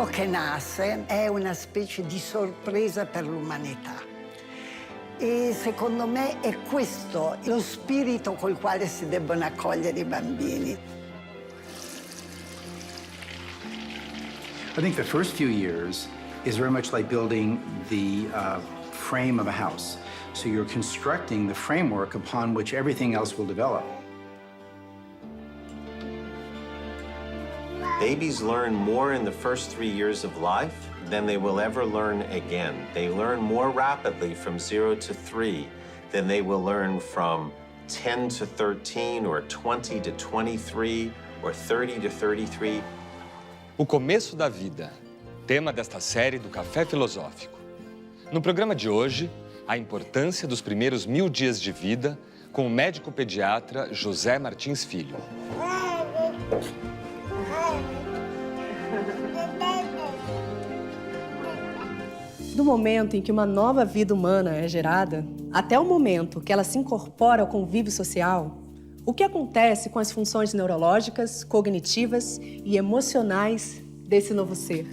bambino che nasce è una specie di sorpresa per l'umanità. E secondo me è questo lo spirito col quale si debbono accogliere i bambini. I think the first few years is very much like building the frame of a house. So you're constructing the framework upon which everything else will develop. Babies learn more in the first 3 years of life than they will ever learn again. They learn more rapidly from 0 to 3 than they will learn from 10 to 13 or 20 to 23 or 30 to 33. O começo da vida, tema desta série do Café Filosófico. No programa de hoje, a importância dos primeiros 1000 dias de vida com o médico pediatra José Martins Filho. Do momento em que uma nova vida humana é gerada, até o momento que ela se incorpora ao convívio social, o que acontece com as funções neurológicas, cognitivas e emocionais desse novo ser?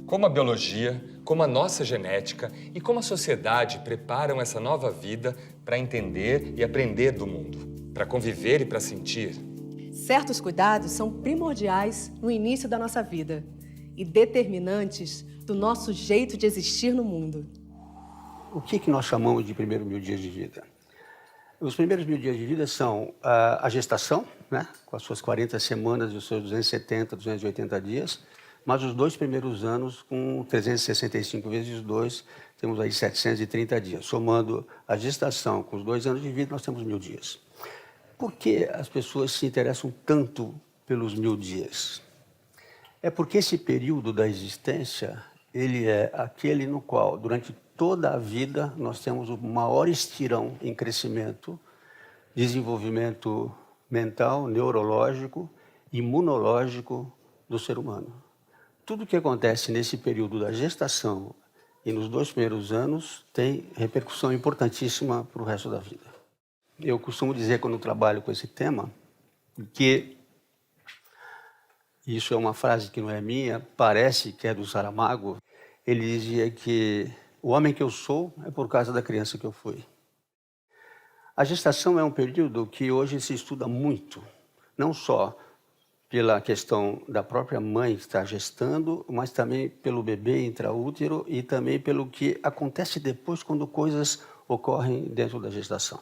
Como a biologia, como a nossa genética e como a sociedade preparam essa nova vida para entender e aprender do mundo, para conviver e para sentir? Certos cuidados são primordiais no início da nossa vida e determinantes do nosso jeito de existir no mundo. O que nós chamamos de primeiros 1000 dias de vida? Os primeiros 1000 dias de vida são a gestação, né, com as suas 40 semanas e os seus 270, 280 dias, mas os 2 primeiros anos, com 365 vezes 2, temos aí 730 dias. Somando a gestação com os 2 anos de vida, nós temos 1000 dias. Por que as pessoas se interessam tanto pelos 1000 dias? É porque esse período da existência, ele é aquele no qual, durante toda a vida, nós temos o maior estirão em crescimento, desenvolvimento mental, neurológico, imunológico do ser humano. Tudo que acontece nesse período da gestação e nos 2 primeiros anos tem repercussão importantíssima para o resto da vida. Eu costumo dizer, quando trabalho com esse tema, que isso é uma frase que não é minha, parece que é do Saramago. Ele dizia que o homem que eu sou é por causa da criança que eu fui. A gestação é um período que hoje se estuda muito, não só pela questão da própria mãe que está gestando, mas também pelo bebê intraútero e também pelo que acontece depois quando coisas ocorrem dentro da gestação.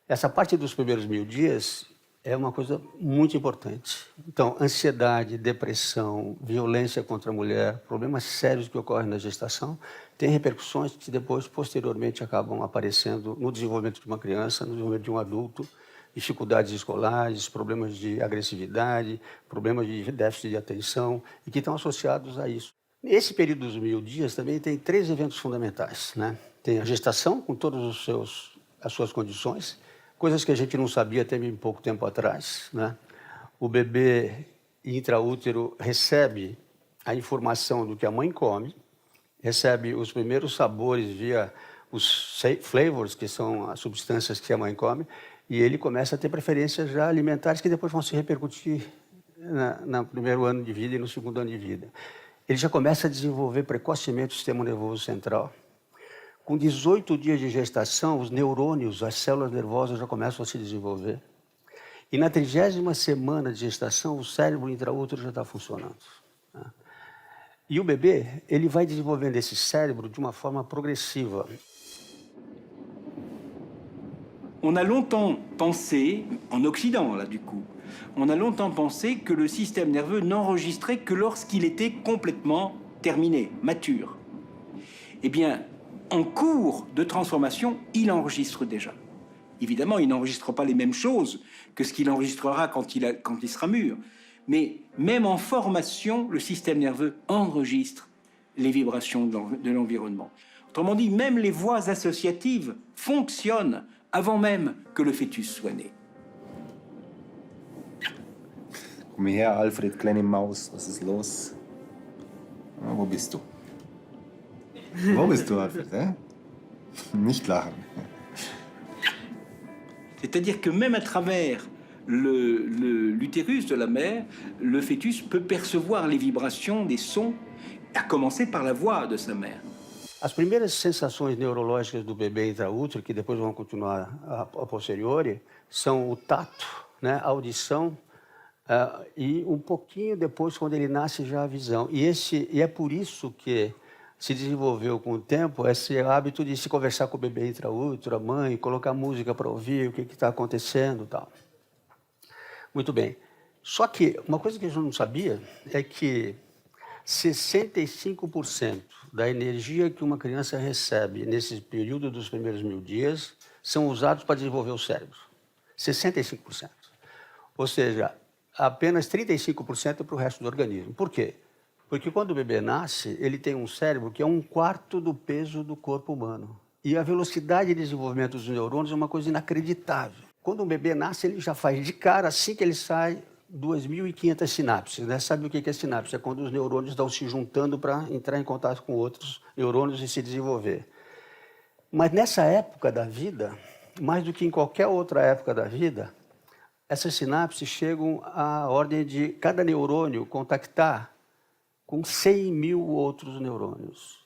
Essa parte dos primeiros 1000 dias é uma coisa muito importante. Então, ansiedade, depressão, violência contra a mulher, problemas sérios que ocorrem na gestação, têm repercussões que depois, posteriormente, acabam aparecendo no desenvolvimento de uma criança, no desenvolvimento de um adulto, dificuldades escolares, problemas de agressividade, problemas de déficit de atenção, e que estão associados a isso. Esse período dos 1000 dias também tem 3 eventos fundamentais, né? Tem a gestação, com todas as suas condições, coisas que a gente não sabia até bem pouco tempo atrás, né? O bebê intraútero recebe a informação do que a mãe come, recebe os primeiros sabores via os flavors, que são as substâncias que a mãe come, e ele começa a ter preferências já alimentares que depois vão se repercutir no primeiro ano de vida e no segundo ano de vida. Ele já começa a desenvolver precocemente o sistema nervoso central. Com 18 dias de gestação, os neurônios, as células nervosas já começam a se desenvolver. E na 30ª semana de gestação, o cérebro intraútero já está funcionando. E o bebê, ele vai desenvolvendo esse cérebro de uma forma progressiva. On a longtemps pensé, en Occident là du coup, on a longtemps pensé que le système nerveux n'enregistrait que lorsqu'il était complètement terminé, mature. Eh bien, en cours de transformation, il enregistre déjà. Évidemment, il n'enregistre pas les mêmes choses que ce qu'il enregistrera quand il sera mûr. Mais même en formation, le système nerveux enregistre les vibrations de l'environnement. Autrement dit, même les voies associatives fonctionnent avant même que le fœtus soit né. Komm her, Alfred, kleine Maus, was ist los? Ah, wo bist du? Wo bist du, Alfred? Nicht lachen. C'est-à-dire que même à travers l'utérus de la mère, le fœtus peut percevoir les vibrations des sons, à commencer par la voix de sa mère. As primeiras sensações neurológicas do bebê intraútero, que depois vão continuar a posteriori, são o tato, né, a audição e um pouquinho depois, quando ele nasce, já a visão. E é por isso que se desenvolveu com o tempo esse hábito de se conversar com o bebê intraútero, a mãe, colocar música para ouvir o que está acontecendo e tal. Muito bem. Só que uma coisa que a gente não sabia é que 65% da energia que uma criança recebe nesse período dos primeiros 1000 dias são usados para desenvolver o cérebro. 65%. Ou seja, apenas 35% é para o resto do organismo. Por quê? Porque quando o bebê nasce, ele tem um cérebro que é 1/4 do peso do corpo humano. E a velocidade de desenvolvimento dos neurônios é uma coisa inacreditável. Quando um bebê nasce, ele já faz de cara, assim que ele sai, 2.500 sinapses, né? Sabe o que é sinapse? É quando os neurônios estão se juntando para entrar em contato com outros neurônios e se desenvolver. Mas nessa época da vida, mais do que em qualquer outra época da vida, essas sinapses chegam à ordem de cada neurônio contactar com 100.000 outros neurônios.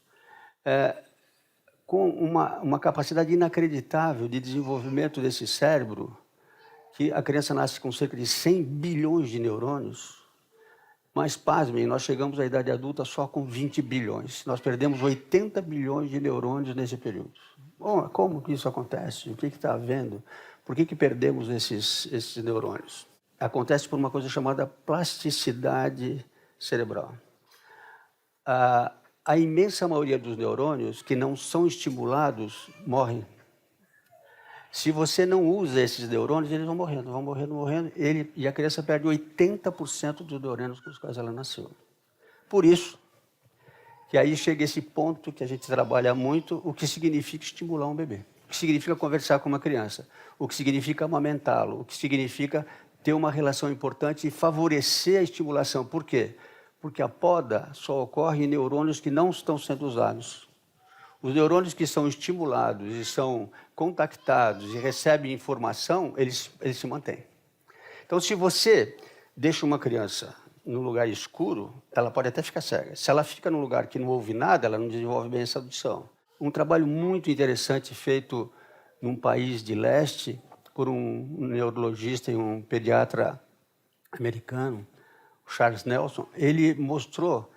Com uma capacidade inacreditável de desenvolvimento desse cérebro, que a criança nasce com cerca de 100 bilhões de neurônios, mas, pasmem, nós chegamos à idade adulta só com 20 bilhões. Nós perdemos 80 bilhões de neurônios nesse período. Bom, como que isso acontece? O que está havendo? Por que perdemos esses neurônios? Acontece por uma coisa chamada plasticidade cerebral. A imensa maioria dos neurônios que não são estimulados morrem. Se você não usa esses neurônios, eles vão morrendo. E a criança perde 80% dos neurônios com os quais ela nasceu. Por isso, que aí chega esse ponto que a gente trabalha muito, o que significa estimular um bebê. O que significa conversar com uma criança. O que significa amamentá-lo. O que significa ter uma relação importante e favorecer a estimulação. Por quê? Porque a poda só ocorre em neurônios que não estão sendo usados. Os neurônios que são estimulados e são contactados e recebem informação, eles se mantêm. Então, se você deixa uma criança num lugar escuro, ela pode até ficar cega. Se ela fica num lugar que não ouve nada, ela não desenvolve bem essa audição. Um trabalho muito interessante feito num país de leste por um neurologista e um pediatra americano, Charles Nelson. Ele mostrou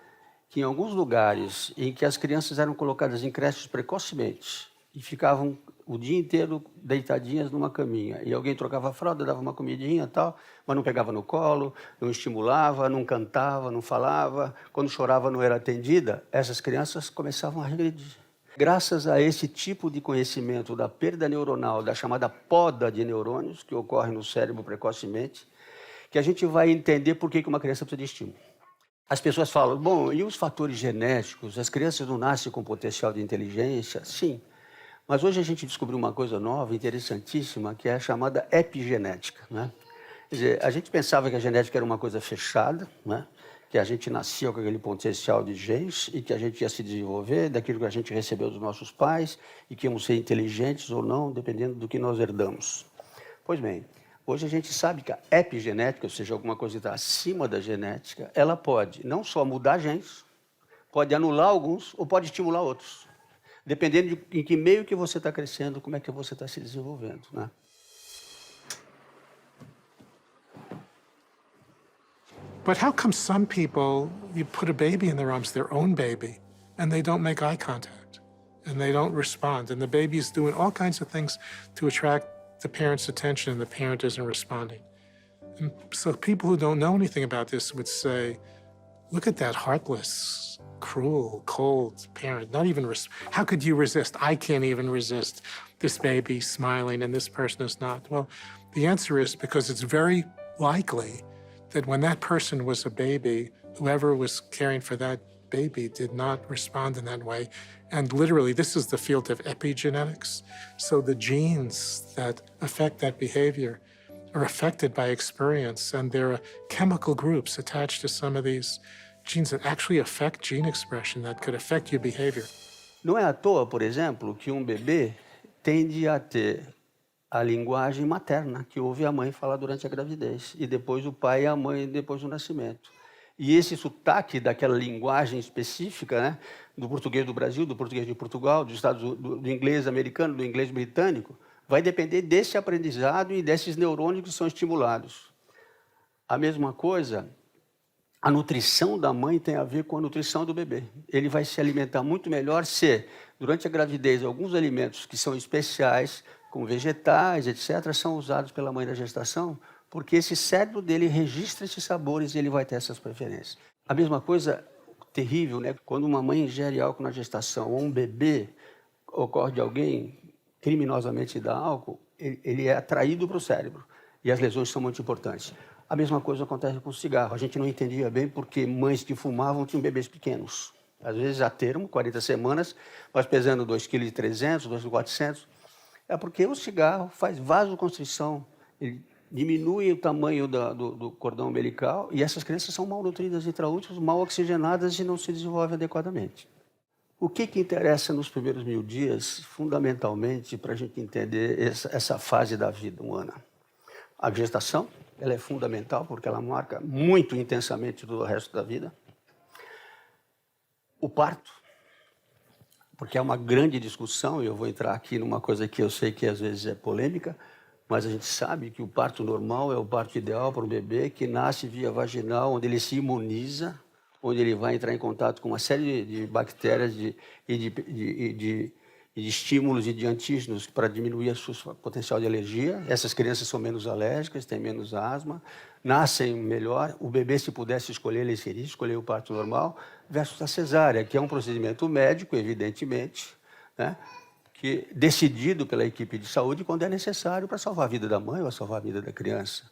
que em alguns lugares em que as crianças eram colocadas em creches precocemente e ficavam o dia inteiro deitadinhas numa caminha, e alguém trocava a fralda, dava uma comidinha e tal, mas não pegava no colo, não estimulava, não cantava, não falava, quando chorava não era atendida, essas crianças começavam a regredir. Graças a esse tipo de conhecimento da perda neuronal, da chamada poda de neurônios, que ocorre no cérebro precocemente, que a gente vai entender por que uma criança precisa de estímulo. As pessoas falam, bom, e os fatores genéticos? As crianças não nascem com potencial de inteligência? Sim. Mas hoje a gente descobriu uma coisa nova, interessantíssima, que é a chamada epigenética, né? Quer dizer, a gente pensava que a genética era uma coisa fechada, né? Que a gente nascia com aquele potencial de genes e que a gente ia se desenvolver daquilo que a gente recebeu dos nossos pais e que íamos ser inteligentes ou não, dependendo do que nós herdamos. Pois bem, hoje a gente sabe que a epigenética, ou seja, alguma coisa que está acima da genética, ela pode não só mudar genes, pode anular alguns ou pode estimular outros, dependendo de em que meio que você está crescendo, como é que você está se desenvolvendo, né? But how come some people, you put a baby in their arms, their own baby, and they don't make eye contact, and they don't respond, and the baby is doing all kinds of things to attract the parent's attention, and the parent isn't responding. And so people who don't know anything about this would say, look at that heartless, cruel, cold parent. Not even how could you resist? I can't even resist this baby smiling and this person is not. Well, the answer is because it's very likely that when that person was a baby, whoever was caring for that baby did not respond in that way. And literally, this is the field of epigenetics. So the genes that affect that behavior are affected by experience, and there are chemical groups attached to some of these genes that actually affect gene expression that could affect your behavior. Não é à toa, por exemplo, que um bebê tende a ter a linguagem materna que ouve a mãe falar durante a gravidez, e depois o pai e a mãe depois do nascimento. E esse sotaque daquela linguagem específica, né, do português do Brasil, do português de Portugal, do inglês americano, do inglês britânico, vai depender desse aprendizado e desses neurônios que são estimulados. A mesma coisa, a nutrição da mãe tem a ver com a nutrição do bebê. Ele vai se alimentar muito melhor se, durante a gravidez, alguns alimentos que são especiais, como vegetais, etc., são usados pela mãe na gestação, porque esse cérebro dele registra esses sabores e ele vai ter essas preferências. A mesma coisa terrível, né? Quando uma mãe ingere álcool na gestação ou um bebê ocorre de alguém criminosamente dar álcool, ele é atraído para o cérebro e as lesões são muito importantes. A mesma coisa acontece com o cigarro. A gente não entendia bem porque mães que fumavam tinham bebês pequenos. Às vezes a termo, 40 semanas, mas pesando 2,3 kg, 2,4 kg. É porque o cigarro faz vasoconstrição, ele diminui o tamanho do cordão umbilical e essas crianças são mal nutridas intraúteros, mal oxigenadas e não se desenvolvem adequadamente. O que interessa nos primeiros 1000 dias, fundamentalmente, para a gente entender essa fase da vida humana? A gestação, ela é fundamental porque ela marca muito intensamente todo o resto da vida. O parto, porque é uma grande discussão, e eu vou entrar aqui numa coisa que eu sei que às vezes é polêmica, mas a gente sabe que o parto normal é o parto ideal para um bebê que nasce via vaginal, onde ele se imuniza, onde ele vai entrar em contato com uma série de bactérias e de estímulos e de antígenos para diminuir o seu potencial de alergia. Essas crianças são menos alérgicas, têm menos asma, nascem melhor. O bebê, se pudesse escolher, ele seria escolher o parto normal versus a cesárea, que é um procedimento médico, evidentemente, né, que decidido pela equipe de saúde quando é necessário para salvar a vida da mãe ou salvar a vida da criança.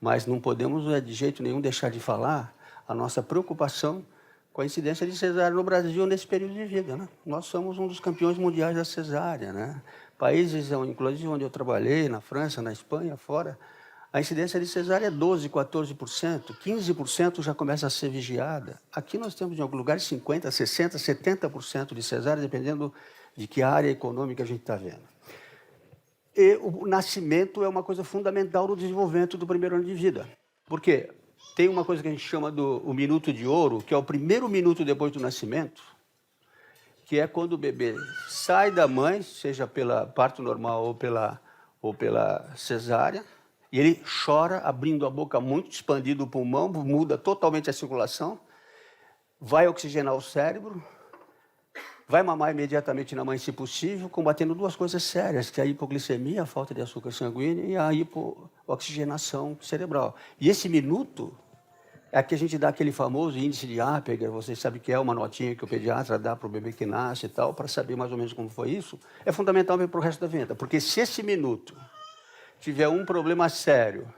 Mas não podemos, de jeito nenhum, deixar de falar a nossa preocupação com a incidência de cesárea no Brasil nesse período de vida, né? Nós somos um dos campeões mundiais da cesárea, né? Países, inclusive onde eu trabalhei, na França, na Espanha, fora, a incidência de cesárea é 12%, 14%, 15% já começa a ser vigiada. Aqui nós temos, em alguns lugares, 50%, 60%, 70% de cesárea, dependendo de que área econômica a gente está vendo. E o nascimento é uma coisa fundamental no desenvolvimento do primeiro ano de vida. Por quê? Tem uma coisa que a gente chama o minuto de ouro, que é o primeiro minuto depois do nascimento, que é quando o bebê sai da mãe, seja pela parto normal ou pela cesárea, e ele chora, abrindo a boca muito, expandindo o pulmão, muda totalmente a circulação, vai oxigenar o cérebro, vai mamar imediatamente na mãe, se possível, combatendo duas coisas sérias, que é a hipoglicemia, a falta de açúcar sanguíneo, e a hipooxigenação cerebral. E esse minuto é que a gente dá aquele famoso índice de Apgar, vocês sabem que é uma notinha que o pediatra dá para o bebê que nasce e tal, para saber mais ou menos como foi isso, é fundamental para o resto da vida. Porque se esse minuto tiver um problema sério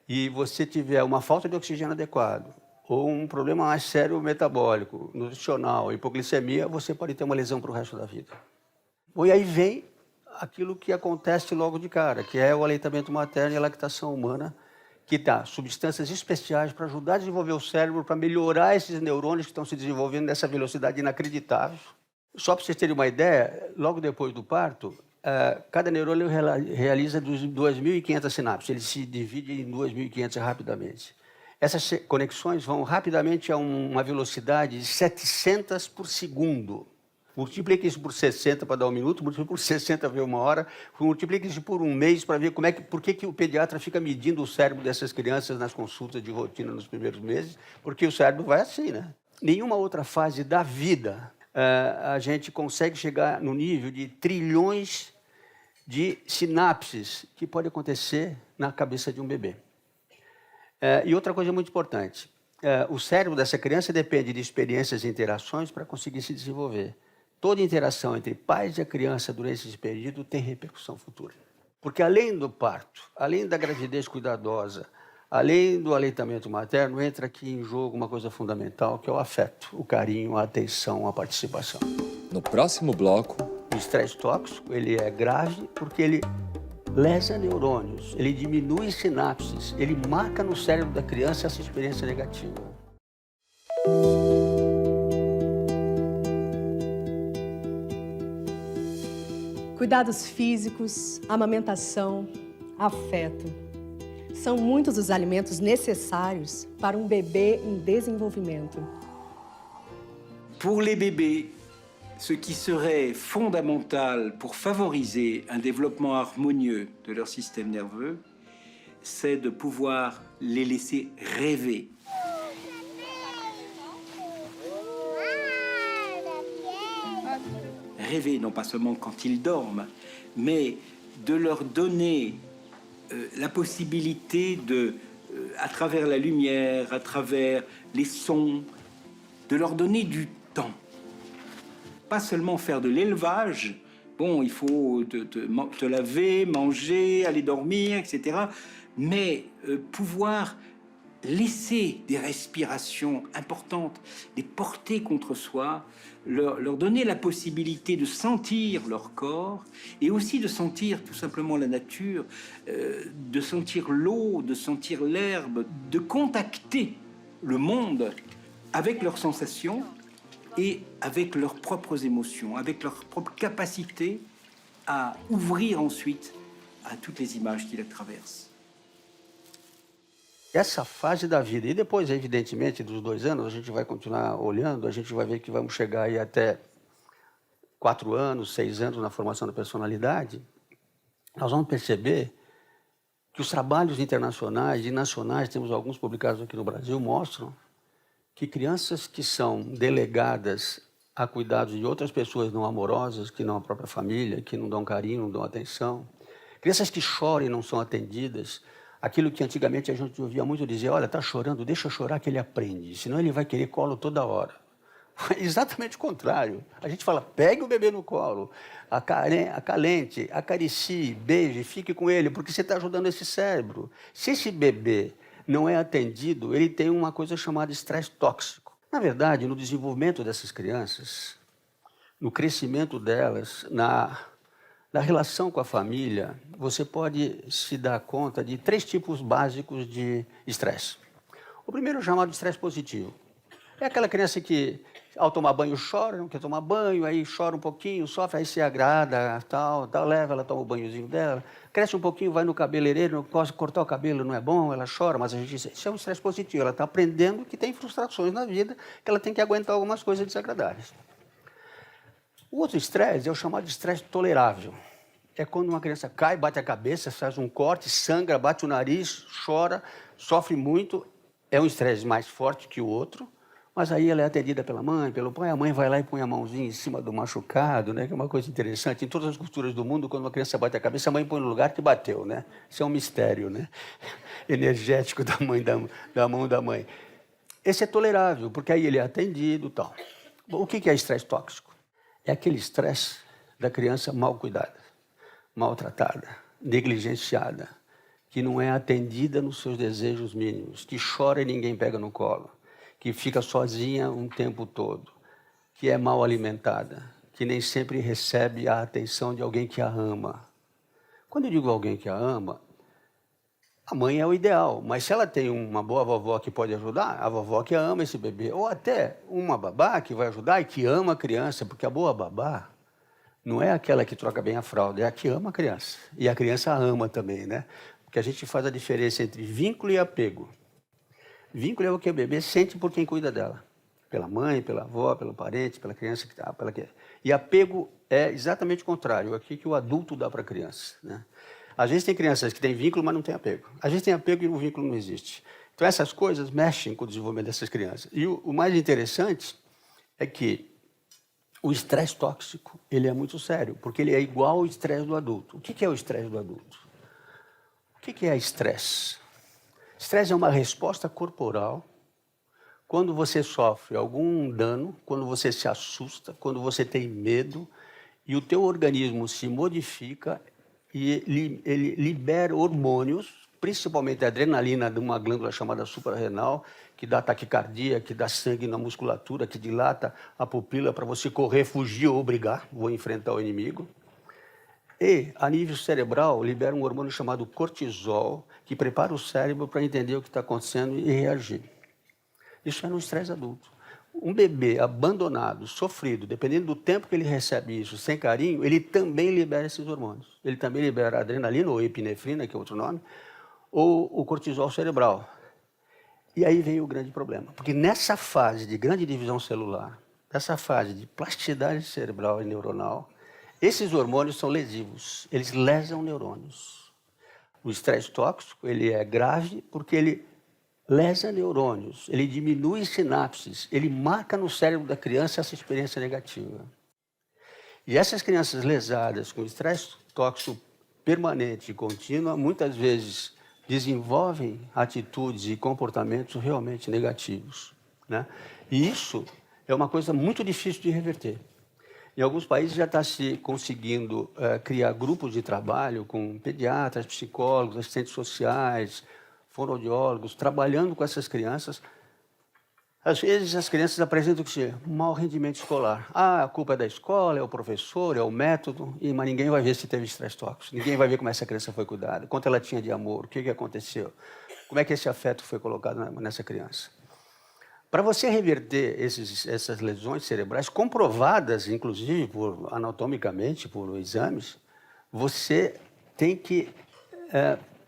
e você tiver uma falta de oxigênio adequado, ou um problema mais sério metabólico, nutricional, hipoglicemia, você pode ter uma lesão para o resto da vida. E aí vem aquilo que acontece logo de cara, que é o aleitamento materno e a lactação humana, que dá substâncias especiais para ajudar a desenvolver o cérebro, para melhorar esses neurônios que estão se desenvolvendo nessa velocidade inacreditável. Só para vocês terem uma ideia, logo depois do parto, cada neurônio realiza 2.500 sinapses, ele se divide em 2.500 rapidamente. Essas conexões vão rapidamente a uma velocidade de 700 por segundo. Multiplique isso por 60 para dar um minuto, multiplique por 60 para ver uma hora, multiplique isso por um mês para ver por que o pediatra fica medindo o cérebro dessas crianças nas consultas de rotina nos primeiros meses, porque o cérebro vai assim, né? Nenhuma outra fase da vida a gente consegue chegar no nível de trilhões de sinapses que pode acontecer na cabeça de um bebê. E outra coisa muito importante, o cérebro dessa criança depende de experiências e interações para conseguir se desenvolver. Toda interação entre pais e a criança durante esse período tem repercussão futura. Porque além do parto, além da gravidez cuidadosa, além do aleitamento materno, entra aqui em jogo uma coisa fundamental, que é o afeto, o carinho, a atenção, a participação. No próximo bloco... O estresse tóxico, ele é grave porque ele lesa neurônios, ele diminui sinapses, ele marca no cérebro da criança essa experiência negativa. Cuidados físicos, amamentação, Afeto. São muitos os alimentos necessários para um bebê em desenvolvimento. Pour les bébés, ce qui serait fondamental pour favoriser un développement harmonieux de leur système nerveux, c'est de pouvoir les laisser rêver. Rêver, non pas seulement quand ils dorment, mais de leur donner la possibilité de, à travers la lumière, à travers les sons, de leur donner du temps. Pas seulement faire de l'élevage, bon, il faut te laver, manger, aller dormir, etc. Mais pouvoir laisser des respirations importantes, les porter contre soi, leur donner la possibilité de sentir leur corps et aussi de sentir tout simplement la nature, de sentir l'eau, de sentir l'herbe, de contacter le monde avec leurs sensations et avec leurs propres émotions, avec leur propre capacité à ouvrir ensuite à toutes les images qui la traversent. Essa fase da vida, e depois, evidentemente, dos 2 anos, a gente vai continuar olhando, a gente vai ver que vamos chegar aí até 4 anos, 6 anos na formação da personalidade, nós vamos perceber que os trabalhos internacionais e nacionais, temos alguns publicados aqui no Brasil, mostram que crianças que são delegadas a cuidados de outras pessoas não amorosas, que não a própria família, que não dão carinho, não dão atenção, crianças que choram e não são atendidas, aquilo que antigamente a gente ouvia muito dizer, olha, está chorando, deixa chorar que ele aprende, senão ele vai querer colo toda hora. É exatamente o contrário. A gente fala, pegue o bebê no colo, acalente, acaricie, beije, fique com ele, porque você está ajudando esse cérebro. Se esse bebê não é atendido, ele tem uma coisa chamada estresse tóxico. Na verdade, no desenvolvimento dessas crianças, no crescimento delas, na relação com a família, você pode se dar conta de 3 tipos básicos de estresse. O primeiro é o chamado estresse positivo. É aquela criança que, ao tomar banho, chora, não quer tomar banho, aí chora um pouquinho, sofre, aí se agrada, tal, leva, ela toma o banhozinho dela, cresce um pouquinho, vai no cabeleireiro, não gosta de cortar o cabelo, não é bom, ela chora, mas a gente diz, isso é um estresse positivo, ela está aprendendo que tem frustrações na vida, que ela tem que aguentar algumas coisas desagradáveis. O outro estresse é o chamado de estresse tolerável. É quando uma criança cai, bate a cabeça, faz um corte, sangra, bate o nariz, chora, sofre muito. É um estresse mais forte que o outro, mas aí ela é atendida pela mãe, pelo pai. A mãe vai lá e põe a mãozinha em cima do machucado, né? Que é uma coisa interessante. Em todas as culturas do mundo, quando uma criança bate a cabeça, a mãe põe no lugar que bateu, né? Isso é um mistério, né? Energético da mão da mãe. Esse é tolerável, porque aí ele é atendido e tal. Bom, o que é estresse tóxico? É aquele estresse da criança mal cuidada, maltratada, negligenciada, que não é atendida nos seus desejos mínimos, que chora e ninguém pega no colo, que fica sozinha um tempo todo, que é mal alimentada, que nem sempre recebe a atenção de alguém que a ama. Quando eu digo alguém que a ama, a mãe é o ideal, mas se ela tem uma boa vovó que pode ajudar, a vovó que ama esse bebê, ou até uma babá que vai ajudar e que ama a criança, porque a boa babá não é aquela que troca bem a fralda, é a que ama a criança. E a criança a ama também, né? Porque a gente faz a diferença entre vínculo e apego. Vínculo é o que o bebê sente por quem cuida dela. Pela mãe, pela avó, pelo parente, pela criança que está... E apego é exatamente o contrário, aqui que o adulto dá para a criança, né? Às vezes tem crianças que têm vínculo, mas não têm apego. Às vezes tem apego e o vínculo não existe. Então essas coisas mexem com o desenvolvimento dessas crianças. E o mais interessante é que o estresse tóxico, ele é muito sério, porque ele é igual ao estresse do adulto. O que é o estresse do adulto? O que é estresse? Estresse é uma resposta corporal quando você sofre algum dano, quando você se assusta, quando você tem medo, e o teu organismo se modifica e ele libera hormônios, principalmente a adrenalina de uma glândula chamada suprarrenal, que dá taquicardia, que dá sangue na musculatura, que dilata a pupila para você correr, fugir ou brigar, vou enfrentar o inimigo. E, a nível cerebral, libera um hormônio chamado cortisol, que prepara o cérebro para entender o que está acontecendo e reagir. Isso é no estresse adulto. Um bebê abandonado, sofrido, dependendo do tempo que ele recebe isso, sem carinho, ele também libera esses hormônios. Ele também libera a adrenalina, ou epinefrina, que é outro nome, ou o cortisol cerebral. E aí vem o grande problema, porque nessa fase de grande divisão celular, nessa fase de plasticidade cerebral e neuronal, esses hormônios são lesivos, eles lesam neurônios. O estresse tóxico, ele é grave porque ele lesa neurônios, ele diminui sinapses, ele marca no cérebro da criança essa experiência negativa. E essas crianças lesadas com estresse tóxico permanente e contínuo, muitas vezes desenvolvem atitudes e comportamentos realmente negativos, né? E isso é uma coisa muito difícil de reverter. Em alguns países já está se conseguindo criar grupos de trabalho com pediatras, psicólogos, assistentes sociais, fonoaudiólogos, trabalhando com essas crianças. Às vezes as crianças apresentam mau rendimento escolar. Ah, a culpa é da escola, é o professor, é o método, mas ninguém vai ver se teve estresse tóxico, ninguém vai ver como essa criança foi cuidada, quanto ela tinha de amor, o que aconteceu, como é que esse afeto foi colocado nessa criança. Para você reverter essas lesões cerebrais, comprovadas, inclusive, anatomicamente, por exames, você tem que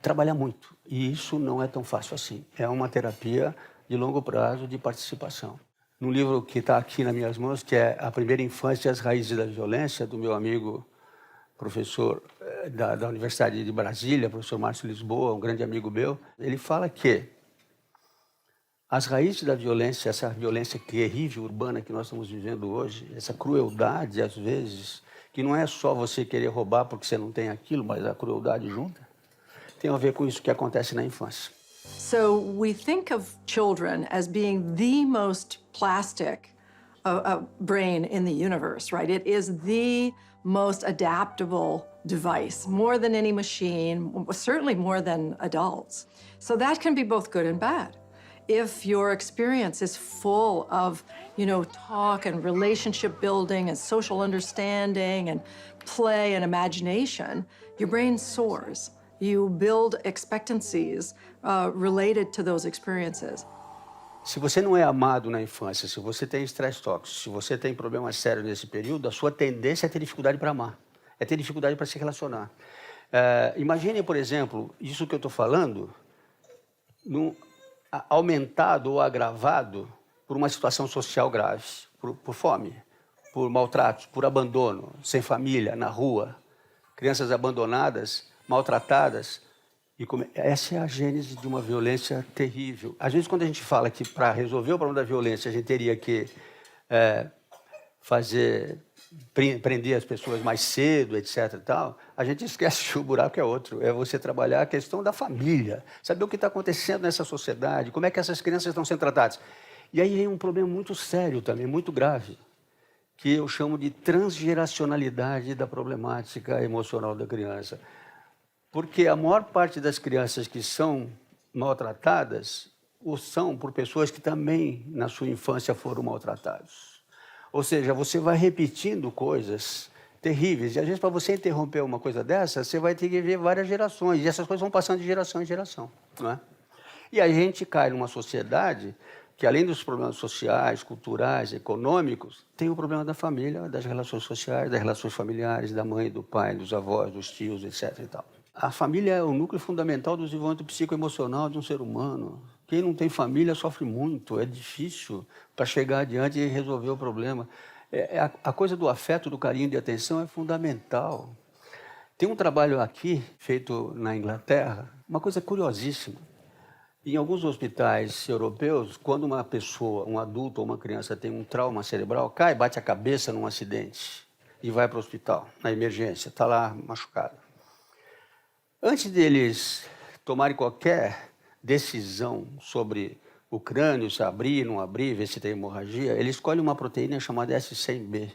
trabalhar muito. E isso não é tão fácil assim. É uma terapia de longo prazo de participação. No livro que está aqui nas minhas mãos, que é A Primeira Infância e as Raízes da Violência, do meu amigo professor da Universidade de Brasília, professor Márcio Lisboa, um grande amigo meu, ele fala que as raízes da violência, essa violência terrível urbana que nós estamos vivendo hoje, essa crueldade, às vezes, que não é só você querer roubar porque você não tem aquilo, mas a crueldade junta, tem a ver com isso que acontece na infância. So we think of children as being the most plastic brain in the universe, right? It is the most adaptable device, more than any machine, certainly more than adults. So that can be both good and bad. If your experience is full of, talk and relationship building and social understanding and play and imagination, your brain soars. You build expectancies related to those experiences. Se você não é amado na infância, se você tem estresse tóxico, se você tem problemas sérios nesse período, a sua tendência é ter dificuldade para amar, é ter dificuldade para se relacionar. Imagine, por exemplo, isso que eu estou falando, aumentado ou agravado por uma situação social grave, por fome, por maltratos, por abandono, sem família, na rua, crianças abandonadas, maltratadas. E essa é a gênese de uma violência terrível. Às vezes, quando a gente fala que para resolver o problema da violência a gente teria que prender as pessoas mais cedo, etc. e tal, a gente esquece que o buraco é outro. É você trabalhar a questão da família, saber o que está acontecendo nessa sociedade, como é que essas crianças estão sendo tratadas. E aí vem um problema muito sério também, muito grave, que eu chamo de transgeracionalidade da problemática emocional da criança. Porque a maior parte das crianças que são maltratadas são por pessoas que também, na sua infância, foram maltratados. Ou seja, você vai repetindo coisas terríveis. E, às vezes, para você interromper uma coisa dessa, você vai ter que ver várias gerações. E essas coisas vão passando de geração em geração, não é? E a gente cai numa sociedade que, além dos problemas sociais, culturais, econômicos, tem o problema da família, das relações sociais, das relações familiares, da mãe, do pai, dos avós, dos tios, etc. e tal. A família é o núcleo fundamental do desenvolvimento psicoemocional de um ser humano. Quem não tem família sofre muito, é difícil para chegar adiante e resolver o problema. A coisa do afeto, do carinho e de atenção é fundamental. Tem um trabalho aqui, feito na Inglaterra, uma coisa curiosíssima. Em alguns hospitais europeus, quando uma pessoa, um adulto ou uma criança tem um trauma cerebral, cai, bate a cabeça num acidente e vai para o hospital, na emergência, está lá machucado. Antes deles tomarem qualquer decisão sobre o crânio, se abrir, não abrir, ver se tem hemorragia, eles escolhem uma proteína chamada S100B.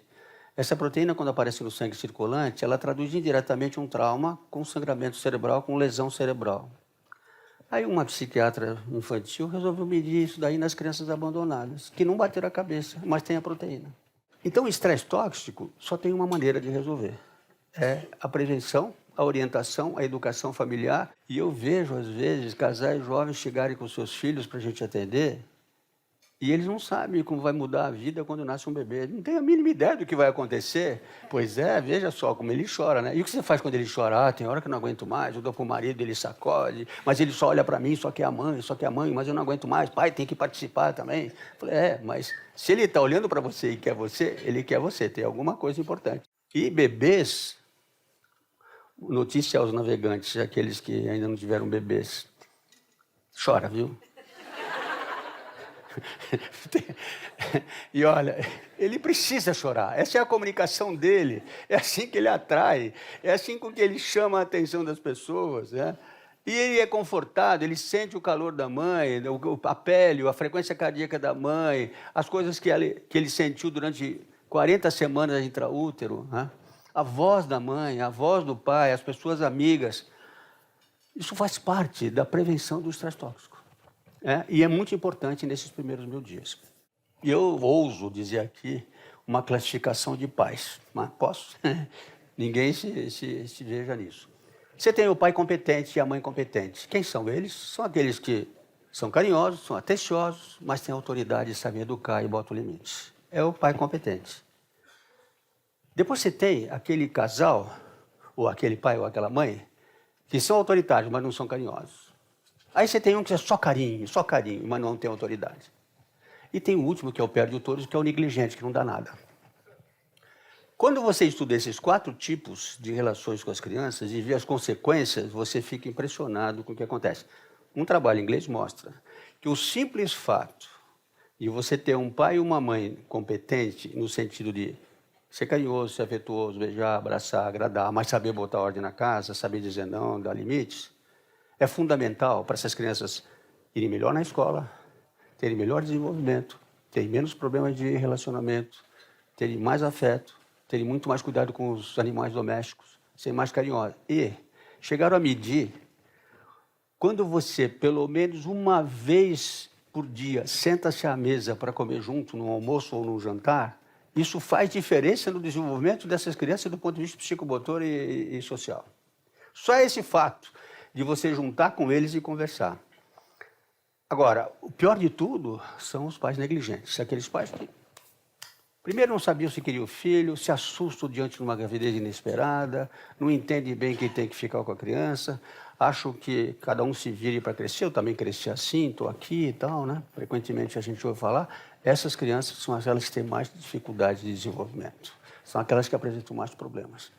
Essa proteína, quando aparece no sangue circulante, ela traduz indiretamente um trauma com sangramento cerebral, com lesão cerebral. Aí uma psiquiatra infantil resolveu medir isso daí nas crianças abandonadas, que não bateram a cabeça, mas tem a proteína. Então, o estresse tóxico só tem uma maneira de resolver. É a prevenção, a orientação, a educação familiar. E eu vejo, às vezes, casais jovens chegarem com seus filhos para a gente atender E eles não sabem como vai mudar a vida quando nasce um bebê. Eles não têm a mínima ideia do que vai acontecer. Pois é, veja só como ele chora, né? E o que você faz quando ele chora? Ah, tem hora que eu não aguento mais, eu dou pro marido, ele sacode, mas ele só olha para mim, só quer a mãe, mas eu não aguento mais. Pai, tem que participar também. Eu falei, mas se ele está olhando para você e quer você, ele quer você, tem alguma coisa importante. E bebês, notícia aos navegantes, aqueles que ainda não tiveram bebês, chora, viu? E olha, ele precisa chorar. Essa é a comunicação dele. É assim que ele atrai. É assim com que ele chama a atenção das pessoas, né? E ele é confortado, ele sente o calor da mãe, a pele, a frequência cardíaca da mãe, as coisas que ele sentiu durante 40 semanas intraútero, né? A voz da mãe, a voz do pai, as pessoas amigas. Isso faz parte da prevenção do estresse tóxico. E é muito importante nesses primeiros 1000 dias. E eu ouso dizer aqui uma classificação de pais. Mas posso? Ninguém se veja nisso. Você tem o pai competente e a mãe competente. Quem são eles? São aqueles que são carinhosos, são atenciosos, mas têm autoridade e sabem educar e botam limites. É o pai competente. Depois você tem aquele casal, ou aquele pai ou aquela mãe, que são autoritários, mas não são carinhosos. Aí você tem um que é só carinho, mas não tem autoridade. E tem o último, que é o pior de todos, que é o negligente, que não dá nada. Quando você estuda esses 4 tipos de relações com as crianças e vê as consequências, você fica impressionado com o que acontece. Um trabalho em inglês mostra que o simples fato de você ter um pai e uma mãe competente, no sentido de ser carinhoso, ser afetuoso, beijar, abraçar, agradar, mas saber botar ordem na casa, saber dizer não, dar limites, é fundamental para essas crianças irem melhor na escola, terem melhor desenvolvimento, terem menos problemas de relacionamento, terem mais afeto, terem muito mais cuidado com os animais domésticos, serem mais carinhosos. E chegaram a medir, quando você, pelo menos uma vez por dia, senta-se à mesa para comer junto, no almoço ou no jantar, isso faz diferença no desenvolvimento dessas crianças do ponto de vista psicomotor e social. Só esse fato de você juntar com eles e conversar. Agora, o pior de tudo são os pais negligentes. Aqueles pais que, primeiro, não sabiam se queria o filho, se assustam diante de uma gravidez inesperada, não entendem bem quem tem que ficar com a criança, acham que cada um se vire para crescer, eu também cresci assim, estou aqui e tal, né? Frequentemente a gente ouve falar. Essas crianças são aquelas que têm mais dificuldade de desenvolvimento. São aquelas que apresentam mais problemas.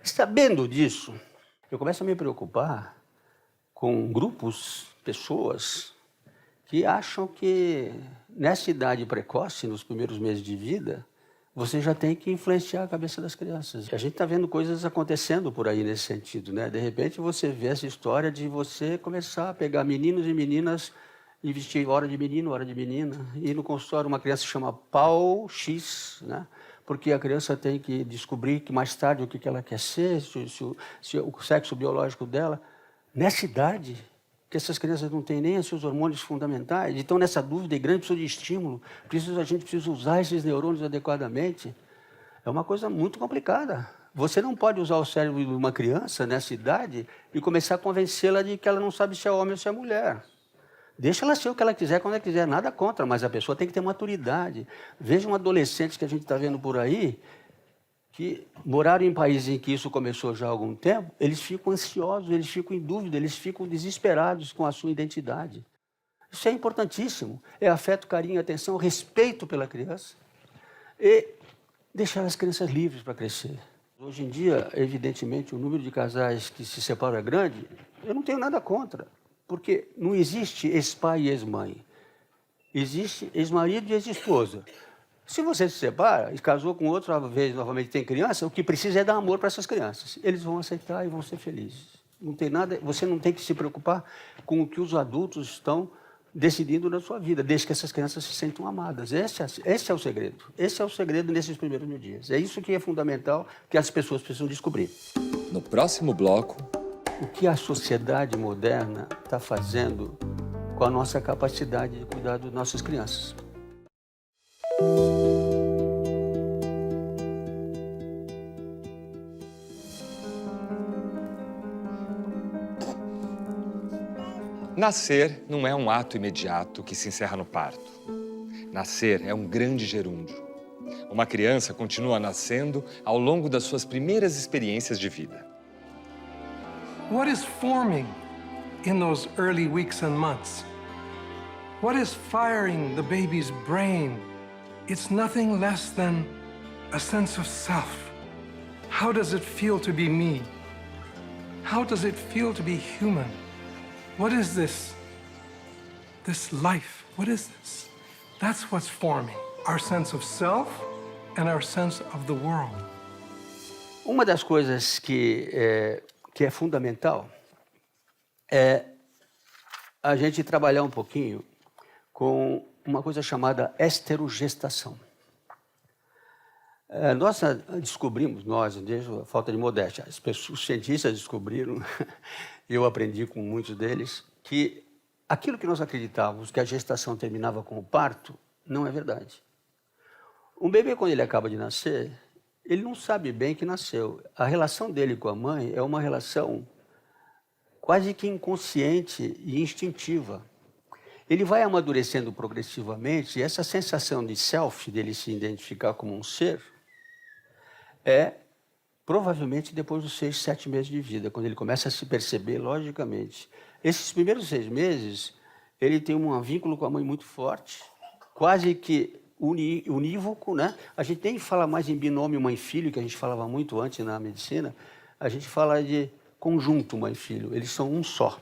Sabendo disso, eu começo a me preocupar com grupos, pessoas, que acham que nessa idade precoce, nos primeiros meses de vida, você já tem que influenciar a cabeça das crianças. A gente está vendo coisas acontecendo por aí nesse sentido, né? De repente você vê essa história de você começar a pegar meninos e meninas e vestir hora de menino, hora de menina. E no consultório uma criança chama Pau X, né? Porque a criança tem que descobrir que mais tarde o que ela quer ser, se o sexo biológico dela. Nessa idade, que essas crianças não têm nem os seus hormônios fundamentais, estão nessa dúvida e grande, precisam de estímulo, a gente precisa usar esses neurônios adequadamente. É uma coisa muito complicada. Você não pode usar o cérebro de uma criança nessa idade e começar a convencê-la de que ela não sabe se é homem ou se é mulher. Deixa ela ser o que ela quiser, quando ela quiser, nada contra, mas a pessoa tem que ter maturidade. Vejam adolescentes que a gente está vendo por aí, que moraram em países em que isso começou já há algum tempo, eles ficam ansiosos, eles ficam em dúvida, eles ficam desesperados com a sua identidade. Isso é importantíssimo. É afeto, carinho, atenção, respeito pela criança e deixar as crianças livres para crescer. Hoje em dia, evidentemente, o número de casais que se separam é grande. Eu não tenho nada contra, porque não existe ex-pai e ex-mãe. Existe ex-marido e ex-esposa. Se você se separa e casou com outra vez, novamente tem criança, o que precisa é dar amor para essas crianças. Eles vão aceitar e vão ser felizes. Não tem nada, você não tem que se preocupar com o que os adultos estão decidindo na sua vida, desde que essas crianças se sentam amadas. Esse é o segredo. Esse é o segredo nesses primeiros 1000 dias. É isso que é fundamental, que as pessoas precisam descobrir. No próximo bloco, o que a sociedade moderna está fazendo com a nossa capacidade de cuidar das nossas crianças. Nascer não é um ato imediato que se encerra no parto. Nascer é um grande gerúndio. Uma criança continua nascendo ao longo das suas primeiras experiências de vida. What is forming in those early weeks and months? What is firing the baby's brain? It's nothing less than a sense of self. How does it feel to be me? How does it feel to be human? What is this? This life, what is this? That's what's forming our sense of self and our sense of the world. Uma das coisas que é fundamental é a gente trabalhar um pouquinho com uma coisa chamada esterogestação. Nós descobrimos, desde a falta de modéstia, os cientistas descobriram, eu aprendi com muitos deles, que aquilo que nós acreditávamos que a gestação terminava com o parto, não é verdade. Um bebê, quando ele acaba de nascer, ele não sabe bem que nasceu. A relação dele com a mãe é uma relação quase que inconsciente e instintiva. Ele vai amadurecendo progressivamente e essa sensação de self, dele se identificar como um ser, é provavelmente depois dos 6, 7 meses de vida, quando ele começa a se perceber logicamente. Esses primeiros 6 meses, ele tem um vínculo com a mãe muito forte, quase que unívoco, né? A gente nem fala mais em binômio mãe-filho, que a gente falava muito antes na medicina, a gente fala de conjunto mãe-filho, eles são um só,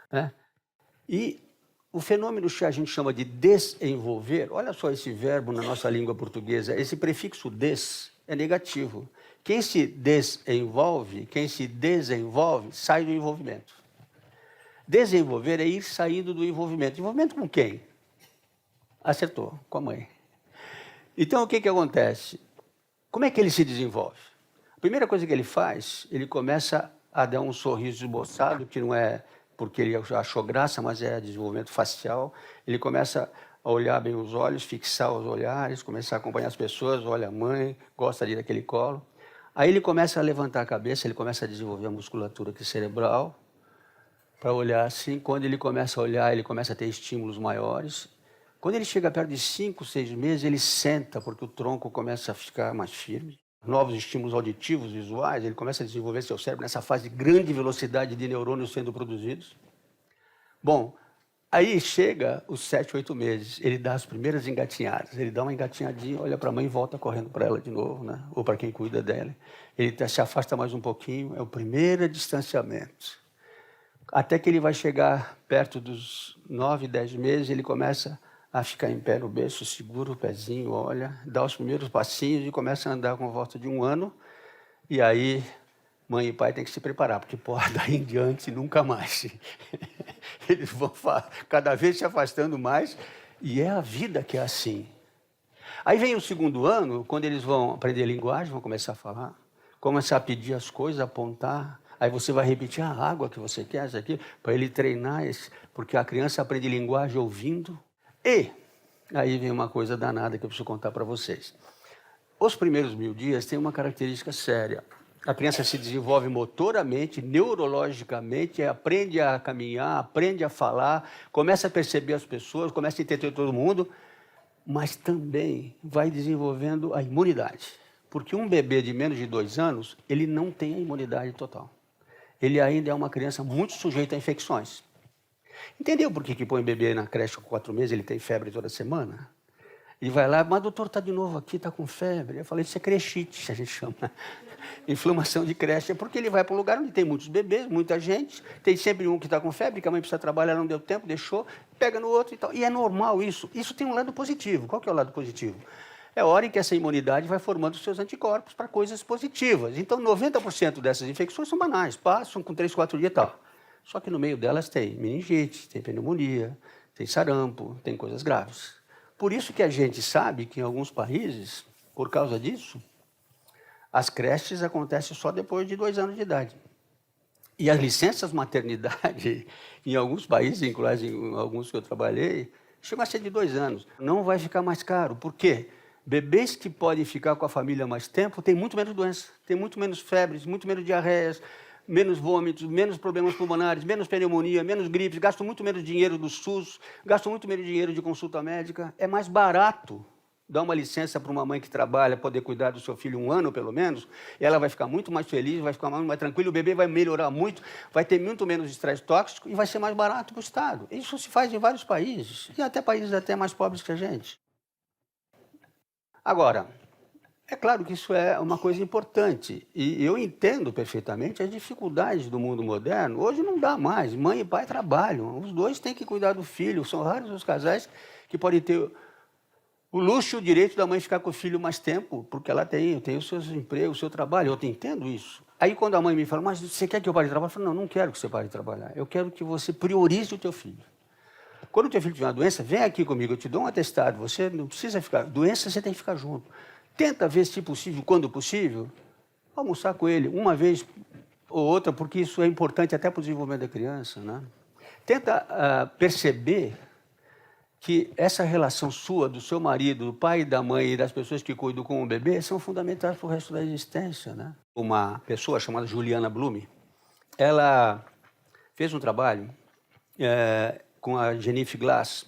né? E o fenômeno que a gente chama de desenvolver, olha só esse verbo na nossa língua portuguesa, esse prefixo des é negativo. Quem se desenvolve, sai do envolvimento. Desenvolver é ir saindo do envolvimento. Envolvimento com quem? Acertou, com a mãe. Então, o que acontece? Como é que ele se desenvolve? A primeira coisa que ele faz, ele começa a dar um sorriso esboçado, que não é porque ele achou graça, mas é desenvolvimento facial. Ele começa a olhar bem os olhos, fixar os olhares, começar a acompanhar as pessoas, olha a mãe, gosta ali daquele colo. Aí ele começa a levantar a cabeça, ele começa a desenvolver a musculatura aqui cerebral, para olhar assim. Quando ele começa a olhar, ele começa a ter estímulos maiores. Quando ele chega perto de 5, 6 meses, ele senta, porque o tronco começa a ficar mais firme. Novos estímulos auditivos, visuais, ele começa a desenvolver seu cérebro nessa fase de grande velocidade de neurônios sendo produzidos. Bom, aí chega os 7, 8 meses, ele dá as primeiras engatinhadas, ele dá uma engatinhadinha, olha para a mãe e volta correndo para ela de novo, né? Ou para quem cuida dela. Ele se afasta mais um pouquinho, é o primeiro distanciamento. Até que ele vai chegar perto dos 9, 10 meses, ele começa a ficar em pé no berço, segura o pezinho, olha, dá os primeiros passinhos e começa a andar com volta de 1 ano. E aí, mãe e pai têm que se preparar, porque, porra, daí em diante, nunca mais. Eles vão cada vez se afastando mais, e é a vida que é assim. Aí vem o 2º ano, quando eles vão aprender linguagem, vão começar a falar, começar a pedir as coisas, apontar. Aí você vai repetir a água que você quer, isso aqui, para ele treinar, porque a criança aprende linguagem ouvindo. E aí vem uma coisa danada que eu preciso contar para vocês. Os primeiros 1000 dias têm uma característica séria. A criança se desenvolve motoramente, neurologicamente, aprende a caminhar, aprende a falar, começa a perceber as pessoas, começa a entender todo mundo, mas também vai desenvolvendo a imunidade. Porque um bebê de menos de 2 anos, ele não tem a imunidade total. Ele ainda é uma criança muito sujeita a infecções. Entendeu por que põe bebê na creche com 4 meses, ele tem febre toda semana? Ele vai lá, mas doutor, está de novo aqui, está com febre. Eu falei, isso é crechite, a gente chama. Inflamação de creche. É porque ele vai para um lugar onde tem muitos bebês, muita gente, tem sempre um que está com febre, que a mãe precisa trabalhar, não deu tempo, deixou, pega no outro e tal. E é normal isso. Isso tem um lado positivo. Qual que é o lado positivo? É a hora em que essa imunidade vai formando os seus anticorpos para coisas positivas. Então, 90% dessas infecções são banais, passam com 3, 4 dias e tal. Só que no meio delas tem meningite, tem pneumonia, tem sarampo, tem coisas graves. Por isso que a gente sabe que em alguns países, por causa disso, as creches acontecem só depois de 2 anos de idade. E as licenças maternidade, em alguns países, inclusive em alguns que eu trabalhei, chegam a ser de 2 anos. Não vai ficar mais caro. Por quê? Bebês que podem ficar com a família mais tempo têm muito menos doença, têm muito menos febres, muito menos diarreias, menos vômitos, menos problemas pulmonares, menos pneumonia, menos gripes, gasto muito menos dinheiro do SUS, gasto muito menos dinheiro de consulta médica. É mais barato dar uma licença para uma mãe que trabalha, poder cuidar do seu filho 1 ano, pelo menos, e ela vai ficar muito mais feliz, vai ficar muito mais tranquila, o bebê vai melhorar muito, vai ter muito menos estresse tóxico e vai ser mais barato para o Estado. Isso se faz em vários países, e até países até mais pobres que a gente. Agora, é claro que isso é uma coisa importante, e eu entendo perfeitamente as dificuldades do mundo moderno. Hoje não dá mais, mãe e pai trabalham, os dois têm que cuidar do filho, são raros os casais que podem ter o luxo e o direito da mãe ficar com o filho mais tempo, porque ela tem os seus empregos, o seu trabalho, eu entendo isso. Aí quando a mãe me fala, mas você quer que eu pare de trabalhar? Eu falo, não quero que você pare de trabalhar, eu quero que você priorize o teu filho. Quando o teu filho tiver uma doença, vem aqui comigo, eu te dou um atestado, você não precisa ficar, doença você tem que ficar junto. Tenta ver se possível, quando possível, almoçar com ele uma vez ou outra, porque isso é importante até para o desenvolvimento da criança, né? Tenta perceber que essa relação sua, do seu marido, do pai e da mãe e das pessoas que cuidam com o bebê são fundamentais para o resto da existência, né? Uma pessoa chamada Juliana Blume, ela fez um trabalho com a Jennifer Glass,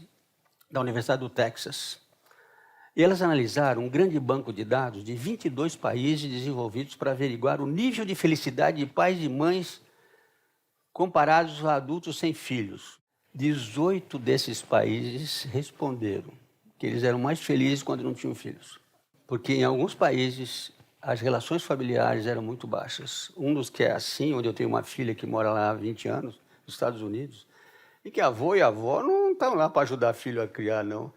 da Universidade do Texas. E elas analisaram um grande banco de dados de 22 países desenvolvidos para averiguar o nível de felicidade de pais e mães comparados a adultos sem filhos. 18 desses países responderam que eles eram mais felizes quando não tinham filhos. Porque em alguns países as relações familiares eram muito baixas. Um dos que é assim, onde eu tenho uma filha que mora lá há 20 anos, nos Estados Unidos, e que avô e avó não estão lá para ajudar filho a criar, não.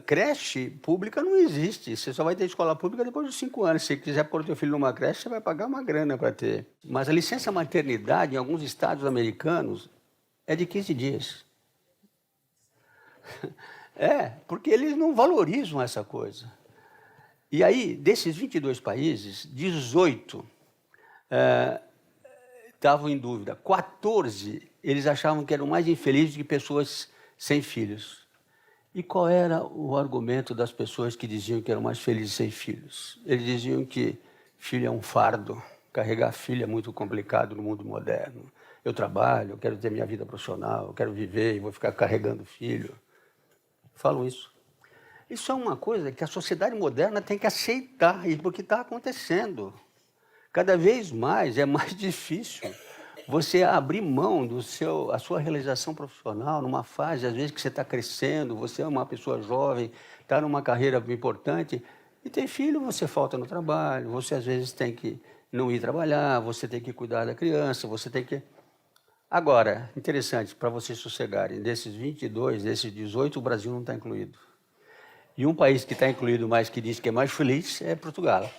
Creche pública não existe. Você só vai ter escola pública depois de 5 anos. Se você quiser pôr o teu filho numa creche, você vai pagar uma grana para ter. Mas a licença maternidade em alguns estados americanos é de 15 dias. Porque eles não valorizam essa coisa. E aí, desses 22 países, 18 estavam em dúvida. 14, eles achavam que eram mais infelizes que pessoas sem filhos. E qual era o argumento das pessoas que diziam que eram mais felizes sem filhos? Eles diziam que filho é um fardo, carregar filho é muito complicado no mundo moderno. Eu trabalho, eu quero ter minha vida profissional, eu quero viver e vou ficar carregando filho. Falam isso. Isso é uma coisa que a sociedade moderna tem que aceitar, porque está acontecendo. Cada vez mais é mais difícil você abrir mão a sua realização profissional numa fase, às vezes, que você está crescendo, você é uma pessoa jovem, está numa carreira importante, e tem filho, você falta no trabalho, você, às vezes, tem que não ir trabalhar, você tem que cuidar da criança, você tem que... Agora, interessante, para vocês sossegarem, desses 22, desses 18, o Brasil não está incluído. E um país que está incluído, mas que diz que é mais feliz, é Portugal.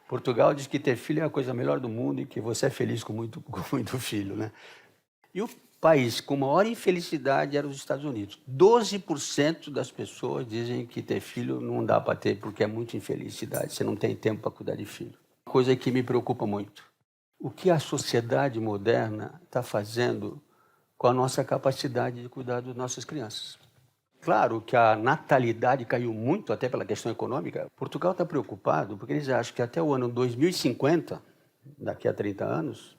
Portugal diz que ter filho é a coisa melhor do mundo e que você é feliz com muito filho, né? E o país com maior infelicidade era os Estados Unidos. 12% das pessoas dizem que ter filho não dá para ter porque é muita infelicidade, você não tem tempo para cuidar de filho. Coisa que me preocupa muito. O que a sociedade moderna está fazendo com a nossa capacidade de cuidar das nossas crianças? Claro que a natalidade caiu muito, até pela questão econômica. Portugal está preocupado porque eles acham que até o ano 2050, daqui a 30 anos,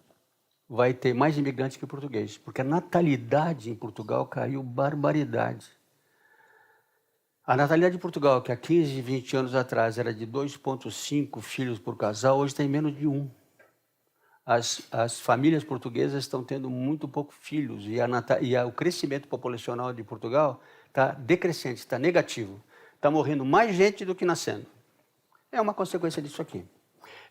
vai ter mais imigrantes que portugueses. Porque a natalidade em Portugal caiu barbaridade. A natalidade de Portugal, que há 15, 20 anos atrás era de 2,5 filhos por casal, hoje tem menos de 1. As famílias portuguesas estão tendo muito pouco filhos e o crescimento populacional de Portugal está decrescente, está negativo. Está morrendo mais gente do que nascendo. É uma consequência disso aqui.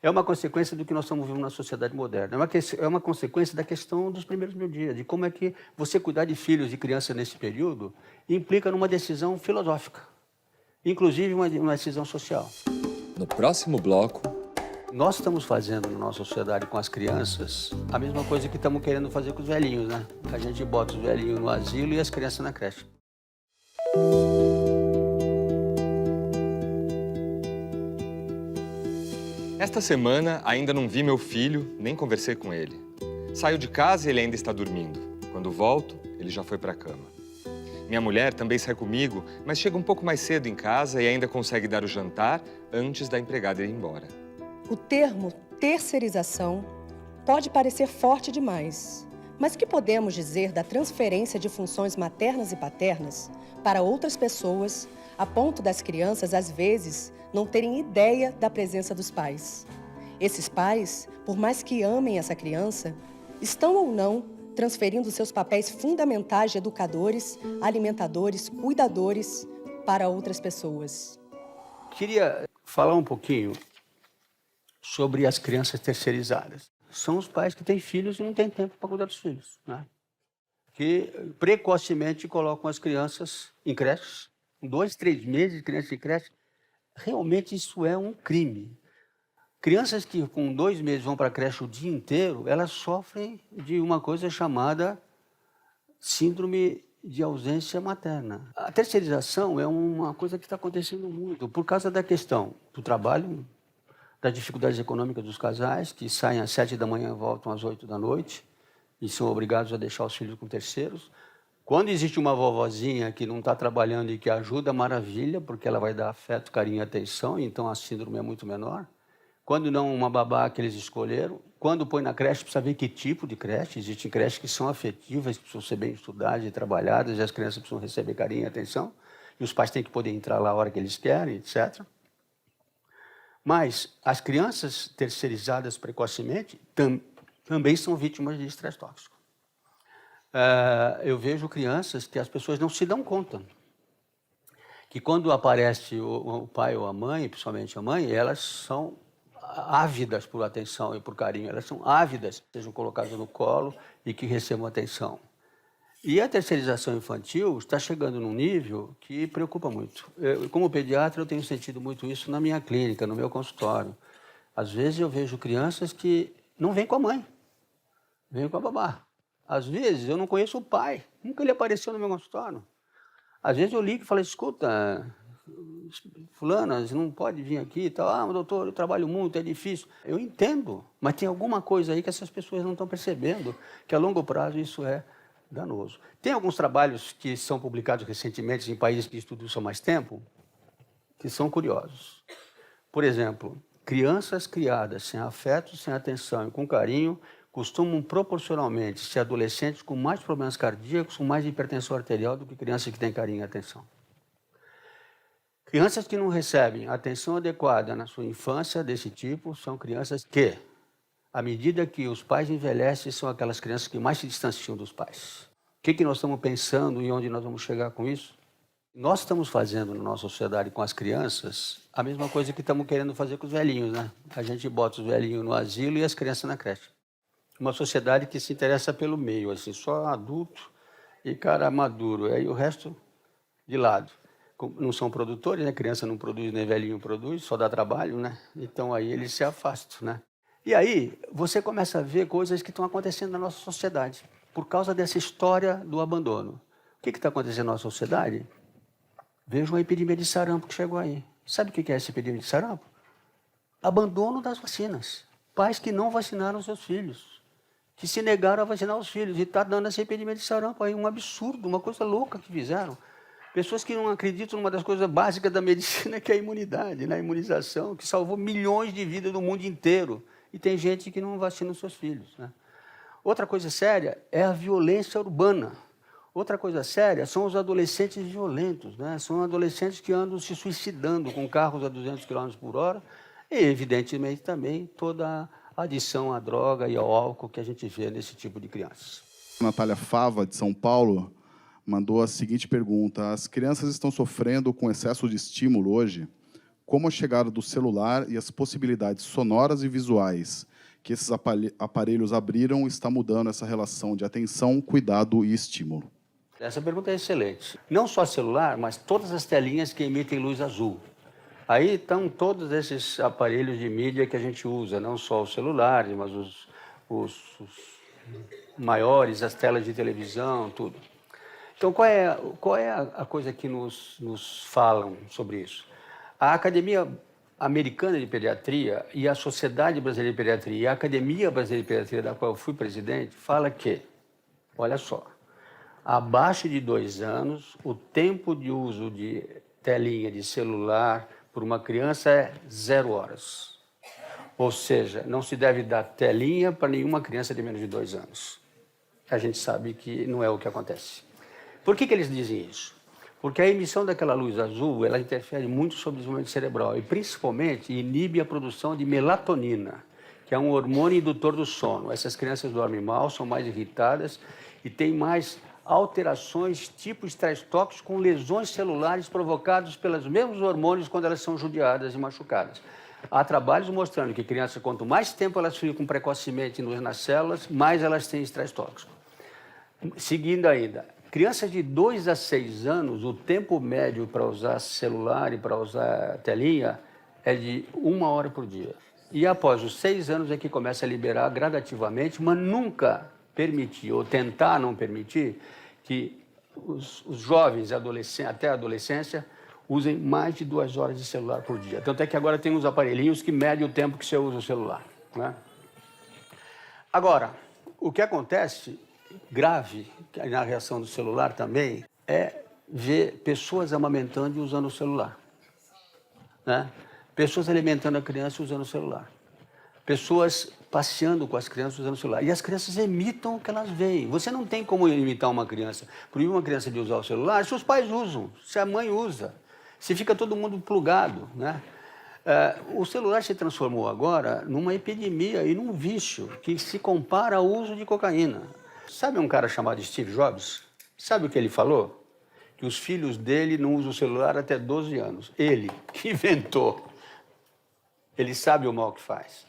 É uma consequência do que nós estamos vivendo na sociedade moderna. É uma consequência da questão dos primeiros 1000 dias, de como é que você cuidar de filhos e crianças nesse período implica numa decisão filosófica, inclusive uma decisão social. No próximo bloco... Nós estamos fazendo na nossa sociedade com as crianças a mesma coisa que estamos querendo fazer com os velhinhos, né? A gente bota os velhinhos no asilo e as crianças na creche. Esta semana ainda não vi meu filho, nem conversei com ele. Saio de casa e ele ainda está dormindo. Quando volto, ele já foi para a cama. Minha mulher também sai comigo, mas chega um pouco mais cedo em casa e ainda consegue dar o jantar antes da empregada ir embora. O termo terceirização pode parecer forte demais. Mas o que podemos dizer da transferência de funções maternas e paternas para outras pessoas, a ponto das crianças, às vezes, não terem ideia da presença dos pais? Esses pais, por mais que amem essa criança, estão ou não transferindo seus papéis fundamentais de educadores, alimentadores, cuidadores para outras pessoas. Queria falar um pouquinho sobre as crianças terceirizadas. São os pais que têm filhos e não têm tempo para cuidar dos filhos, né? Que precocemente colocam as crianças em creches, 2, 3 meses de criança em creche. Realmente isso é um crime. Crianças que com 2 meses vão para a creche o dia inteiro, elas sofrem de uma coisa chamada síndrome de ausência materna. A terceirização é uma coisa que está acontecendo muito por causa da questão do trabalho, das dificuldades econômicas dos casais, que saem às 7 da manhã e voltam às 8 da noite, e são obrigados a deixar os filhos com terceiros. Quando existe uma vovozinha que não está trabalhando e que ajuda, maravilha, porque ela vai dar afeto, carinho e atenção, então a síndrome é muito menor. Quando não, uma babá que eles escolheram. Quando põe na creche, precisa ver que tipo de creche. Existem creches que são afetivas, que precisam ser bem estudadas e trabalhadas, e as crianças precisam receber carinho e atenção, e os pais têm que poder entrar lá a hora que eles querem, etc. Mas as crianças terceirizadas precocemente também são vítimas de estresse tóxico. Eu vejo crianças que as pessoas não se dão conta que quando aparece o pai ou a mãe, principalmente a mãe, elas são ávidas por atenção e por carinho. Elas são ávidas que sejam colocadas no colo e que recebam atenção. E a terceirização infantil está chegando num nível que preocupa muito. Como pediatra, eu tenho sentido muito isso na minha clínica, no meu consultório. Às vezes eu vejo crianças que não vêm com a mãe, vêm com a babá. Às vezes eu não conheço o pai, nunca ele apareceu no meu consultório. Às vezes eu ligo e falo, escuta, fulana, você não pode vir aqui e tal. Ah, mas doutor, eu trabalho muito, é difícil. Eu entendo, mas tem alguma coisa aí que essas pessoas não estão percebendo, que a longo prazo isso é danoso. Tem alguns trabalhos que são publicados recentemente em países que estudam isso há mais tempo, que são curiosos. Por exemplo, crianças criadas sem afeto, sem atenção e com carinho costumam proporcionalmente ser adolescentes com mais problemas cardíacos, com mais hipertensão arterial do que crianças que têm carinho e atenção. Crianças que não recebem atenção adequada na sua infância desse tipo são crianças que, à medida que os pais envelhecem, são aquelas crianças que mais se distanciam dos pais. O que nós estamos pensando e onde nós vamos chegar com isso? Nós estamos fazendo na nossa sociedade com as crianças a mesma coisa que estamos querendo fazer com os velhinhos, né? A gente bota os velhinhos no asilo e as crianças na creche. Uma sociedade que se interessa pelo meio, assim, só adulto e cara maduro, aí o resto de lado. Não são produtores, né? Criança não produz, nem velhinho produz, só dá trabalho, né? Então aí eles se afastam, né? E aí você começa a ver coisas que estão acontecendo na nossa sociedade por causa dessa história do abandono. O que está acontecendo na nossa sociedade? Veja uma epidemia de sarampo que chegou aí. Sabe o que é essa epidemia de sarampo? Abandono das vacinas. Pais que não vacinaram seus filhos, que se negaram a vacinar os filhos. E está dando essa epidemia de sarampo aí, um absurdo, uma coisa louca que fizeram. Pessoas que não acreditam numa das coisas básicas da medicina, que é a imunidade, né? A imunização, que salvou milhões de vidas no mundo inteiro. E tem gente que não vacina os seus filhos, né? Outra coisa séria é a violência urbana. Outra coisa séria são os adolescentes violentos, né? São adolescentes que andam se suicidando com carros a 200 km por hora e, evidentemente, também toda a adição à droga e ao álcool que a gente vê nesse tipo de crianças. Natália Fava, de São Paulo, mandou a seguinte pergunta: as crianças estão sofrendo com excesso de estímulo hoje? Como a chegada do celular e as possibilidades sonoras e visuais que esses aparelhos abriram está mudando essa relação de atenção, cuidado e estímulo? Essa pergunta é excelente. Não só celular, mas todas as telinhas que emitem luz azul. Aí estão todos esses aparelhos de mídia que a gente usa, não só os celulares, mas os maiores, as telas de televisão, tudo. Então, qual é a coisa que nos falam sobre isso? A Academia Americana de Pediatria e a Sociedade Brasileira de Pediatria e a Academia Brasileira de Pediatria, da qual eu fui presidente, fala que, olha só, abaixo de 2 anos, o tempo de uso de telinha de celular por uma criança é 0 horas. Ou seja, não se deve dar telinha para nenhuma criança de menos de 2 anos. A gente sabe que não é o que acontece. Por que eles dizem isso? Porque a emissão daquela luz azul, ela interfere muito sobre o desenvolvimento cerebral e principalmente inibe a produção de melatonina, que é um hormônio indutor do sono. Essas crianças dormem mal, são mais irritadas e têm mais alterações tipo estresse tóxico com lesões celulares provocadas pelos mesmos hormônios quando elas são judiadas e machucadas. Há trabalhos mostrando que crianças, quanto mais tempo elas ficam precocemente nas células, mais elas têm estresse tóxico. Seguindo ainda, crianças de 2 a 6 anos, o tempo médio para usar celular e para usar telinha é de 1 hora por dia. E após os 6 anos é que começa a liberar gradativamente, mas nunca permitir ou tentar não permitir que os jovens até a adolescência usem mais de 2 horas de celular por dia. Tanto é que agora tem uns aparelhinhos que medem o tempo que você usa o celular, né? Agora, o que acontece grave na reação do celular também é ver pessoas amamentando e usando o celular, né? Pessoas alimentando a criança usando o celular. Pessoas passeando com as crianças usando o celular. E as crianças imitam o que elas veem. Você não tem como imitar uma criança, proibir uma criança de usar o celular se os pais usam, se a mãe usa, se fica todo mundo plugado, né? O celular se transformou agora numa epidemia e num vício que se compara ao uso de cocaína. Sabe um cara chamado Steve Jobs? Sabe o que ele falou? Que os filhos dele não usam o celular até 12 anos. Ele, que inventou. Ele sabe o mal que faz.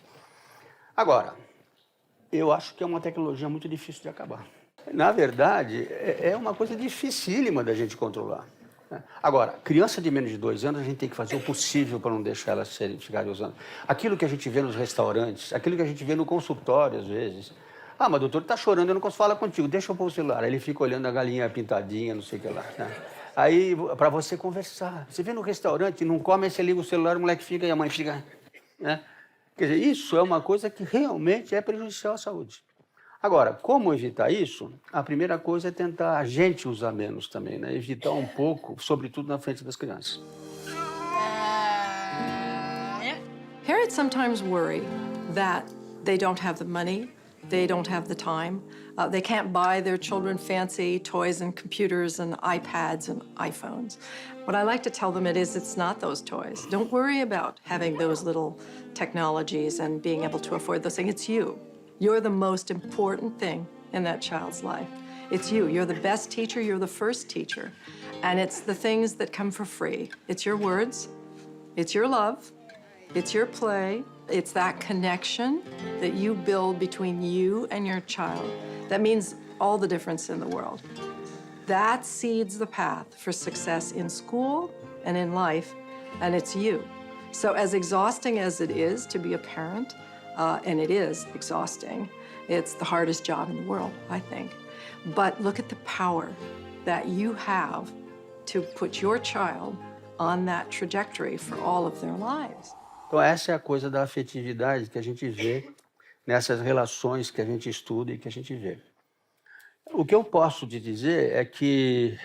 Agora, eu acho que é uma tecnologia muito difícil de acabar. Na verdade, é uma coisa dificílima da gente controlar. Agora, criança de menos de 2 anos, a gente tem que fazer o possível para não deixar elas ficarem usando. Aquilo que a gente vê nos restaurantes, aquilo que a gente vê no consultório, às vezes. Ah, mas doutor, está chorando, eu não posso falar contigo, deixa eu pôr o celular. Aí ele fica olhando a galinha pintadinha, não sei o que lá, né? Aí, para você conversar. Você vê no restaurante, não come, aí você liga o celular, o moleque fica e a mãe fica, né? Quer dizer, isso é uma coisa que realmente é prejudicial à saúde. Agora, como evitar isso? A primeira coisa é tentar a gente usar menos também, né? Evitar um pouco, sobretudo na frente das crianças. Parents sometimes worry that they don't have the money, they don't have the time, they can't buy their children fancy toys and computers and iPads and iPhones. What I like to tell them it's not those toys. Don't worry about having those little technologies and being able to afford those things. It's you. You're the most important thing in that child's life. It's you. You're the best teacher. You're the first teacher. And it's the things that come for free. It's your words. It's your love. It's your play. It's that connection that you build between you and your child. That means all the difference in the world. That seeds the path for success in school and in life, and it's you. So as exhausting as it is to be a parent, and it is exhausting, it's the hardest job in the world, I think. But look at the power that you have to put your child on that trajectory for all of their lives. Então essa é a coisa da afetividade que a gente vê nessas relações que a gente estuda e que a gente vê. O que eu posso te dizer é que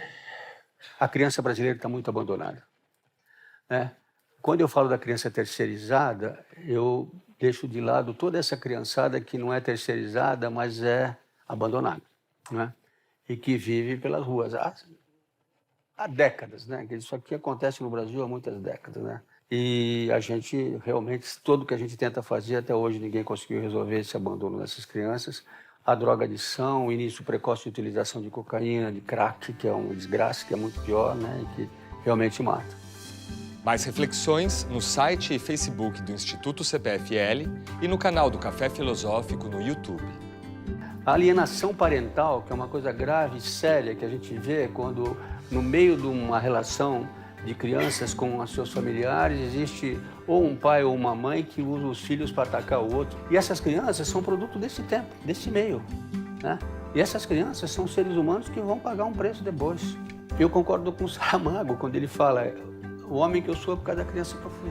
a criança brasileira está muito abandonada, né? Quando eu falo da criança terceirizada, eu deixo de lado toda essa criançada que não é terceirizada, mas é abandonada, né? E que vive pelas ruas há décadas, né? Isso aqui acontece no Brasil há muitas décadas, né? E a gente realmente, tudo que a gente tenta fazer, até hoje ninguém conseguiu resolver esse abandono dessas crianças. A drogadição, o início precoce de utilização de cocaína, de crack, que é uma desgraça, que é muito pior, né? E que realmente mata. Mais reflexões no site e Facebook do Instituto CPFL e no canal do Café Filosófico no YouTube. A alienação parental, que é uma coisa grave e séria que a gente vê quando, no meio de uma relação de crianças com os seus familiares, existe ou um pai ou uma mãe que usa os filhos para atacar o outro. E essas crianças são produto desse tempo, desse meio, né? E essas crianças são seres humanos que vão pagar um preço depois. Eu concordo com o Saramago quando ele fala: o homem que eu sou é por causa da criança que eu fui.